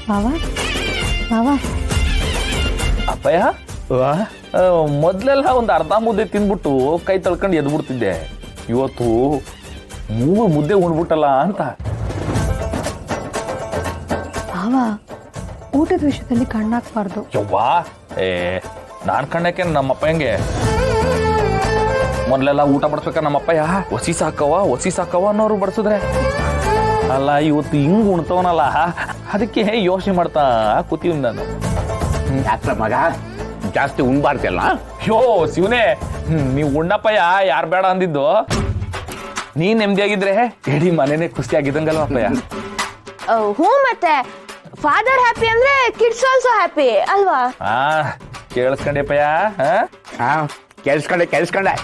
ಮಾವ ಮಾವ ಅಪ್ಪಯ್ಯ ಮೊದ್ಲೆಲ್ಲ ಒಂದು ಅರ್ಧ ಮುದ್ದೆ ತಿಂದ್ಬಿಟ್ಟು ಕೈ ತಳ್ಕೊಂಡು ಎದ್ಬಿಡ್ತಿದ್ದೆ. ಇವತ್ತು 3 ಮುದ್ದೆ ಉಣ್ಬಿಟ್ಟಲ್ಲ ಅಂತ. ಮಾವ ಊಟದ ವಿಷಯದಲ್ಲಿ ಕಣ್ಣಾಕ್ಬಾರ್ದು. ಯವ್ವಾ ನಾನ್ ಕಣ್ಣಕ್ಕೆ ನಮ್ಮಪ್ಪಯ್ಯಂಗೆ ಮೊದ್ಲೆಲ್ಲ ಊಟ ಬಡಿಸ್ಬೇಕ ನಮ್ಮಪ್ಪಯ್ಯ ಒಸಿ ಸಾಕವ ಅನ್ನೋರು ಬಡಿಸಿದ್ರೆ ಅಲ್ಲ ಇವತ್ತು ಹಿಂಗ್ ಉಣ್ತವನಲ್ಲ ಅದಕ್ಕೆ ಯೋಚನೆ ಮಾಡ್ತಾ ಕೂತೀವಿ ನಾನು. ಯಾಕ್ರ ಮಗ ಜಾಸ್ತಿ ಉಣ್ಬಾರ್ದಲ್ಲ? ಯೋ ಶಿವನೇ, ನೀವು ಉಣ್ಣಪ್ಪಯ್ಯ ಯಾರು ಬೇಡ ಅಂದಿದ್ದು. ನೀ ನೆಮ್ಮದಿಯಾಗಿದ್ರೆ ಇಡೀ ಮನೆನೇ ಖುಷಿ ಆಗಿದ್ದಂಗಲ್ವ ಅಪ್ಪಯ್ಯ? ಹ್ಞೂ, ಮತ್ತೆ ಫಾದರ್ ಹ್ಯಾಪಿ ಅಂದ್ರೆ ಕಿಡ್ಸ್ ಆಲ್ಸೋ ಹ್ಯಾಪಿ ಅಲ್ವಾ? ಕೇಳಿಸ್ಕೊಂಡೆಪ್ಪಯ್ಯ? ಕೇಳಿಸ್ಕೊಂಡೆ.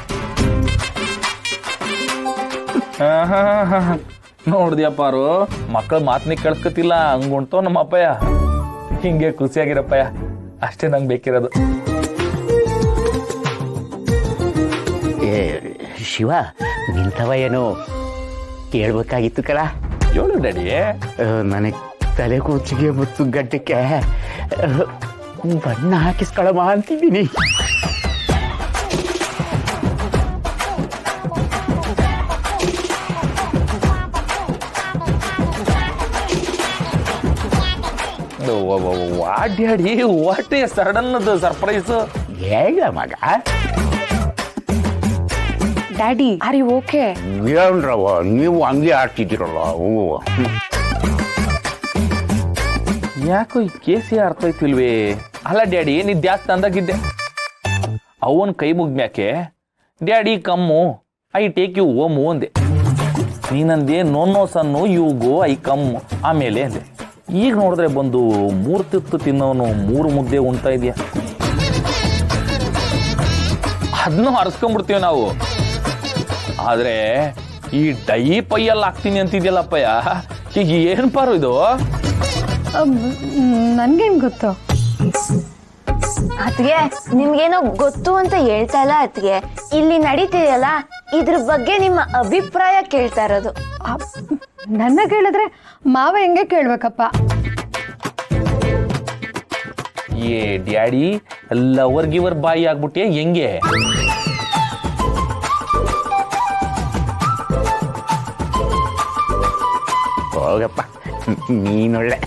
ನೋಡ್ದಿಯಪ್ಪಾರು, ಮಕ್ಕಳ ಮಾತನ್ನ ಕೇಳಿಸ್ಕೊತಿಲ್ಲ, ಹಂಗ್ ಉಣ್ತವ ನಮ್ಮ ಅಪ್ಪಯ್ಯ. ಹಿಂಗೆ ಖುಷಿಯಾಗಿರಪ್ಪಯ್ಯ, ಅಷ್ಟೇ ನಂಗೆ ಬೇಕಿರೋದು. ಶಿವ, ನಿಂತವ ಏನೋ ಕೇಳ್ಬೇಕಾಗಿತ್ತು ಕಲ. ಹೇಳು ಡ್ಯಾಡಿ. ನನಗೆ ತಲೆ ಕೂಚಿಗೆ ಮತ್ತು ಗಡ್ಡಕ್ಕೆ ಬಣ್ಣ ಹಾಕಿಸ್ಕೊಳಮ್ಮ ಅಂತಿದ್ದೀನಿ. Daddy, what sudden surprise? ಹೇಳ ಮಗ. Daddy are you okay? ಏನ್ರವ ನೀವು ಹಂಗೆ ಆಡ್ತಿದ್ದೀರಲ್ಲ. ಯಾಕೋ ಈ ಕೇಸಿ ಅರ್ಥ ಐತಿಲ್ವೇ? ಅಲ್ಲ ಡ್ಯಾಡಿ, ನೀ ಜಾಸ್ತಿ ಅಂದಾಗಿದ್ದೆ. ಅವನ್ ಕೈ ಮುಗ್ಮ್ಯಾಕೆ daddy come I take you home ಅಂದೆ. ನೀನಂದೆ no son you go I come ಆಮೇಲೆ ಅಂದೆ. ಈಗ ನೋಡಿದ್ರೆ ಬಂದು 3 ತುತ್ತು ತಿನ್ನೋನು 3 ಮುದ್ದೆ ಉಣ್ತಾ ಇದೆಯಾ? ಅದನ್ನು ಹರಿಸ್ಕೊಂಡ್ಬಿಡ್ತೀವಿ ನಾವು. ಆದ್ರೆ ಈ ಡೈ ಪೈಯಲ್ಲಿ ಹಾಕ್ತೀನಿ ಅಂತಿದ್ಯಲ್ಲಪ್ಪಯ್ಯ, ಈಗ ಏನ್ ಪಾರು ಇದು? ನನ್ಗೇನ್ ಗೊತ್ತು? ಅತ್ಗೆ ನಿಮ್ಗೇನೋ ಗೊತ್ತು ಅಂತ ಹೇಳ್ತಾ ಇಲ್ಲ ಅತ್ಗೆ, ಇಲ್ಲಿ ನಡೀತಿದೆಯಲ್ಲ ಇದ್ರ ಬಗ್ಗೆ ನಿಮ್ಮ ಅಭಿಪ್ರಾಯ ಕೇಳ್ತಾ ಇರೋದು. ನನ್ನ ಕೇಳಿದ್ರೆ ಮಾವ ಹೆಂಗೆ ಕೇಳ್ಬೇಕಪ್ಪ? ಏ ಡ್ಯಾಡಿ, ಲವರ್ ಗಿವರ್ ಬಾಯಿ ಆಗ್ಬಿಟ್ಟೆ ಹೆಂಗೆ? ಹೋಗಪ್ಪ, ನೀನೊಳ್ಳೆ.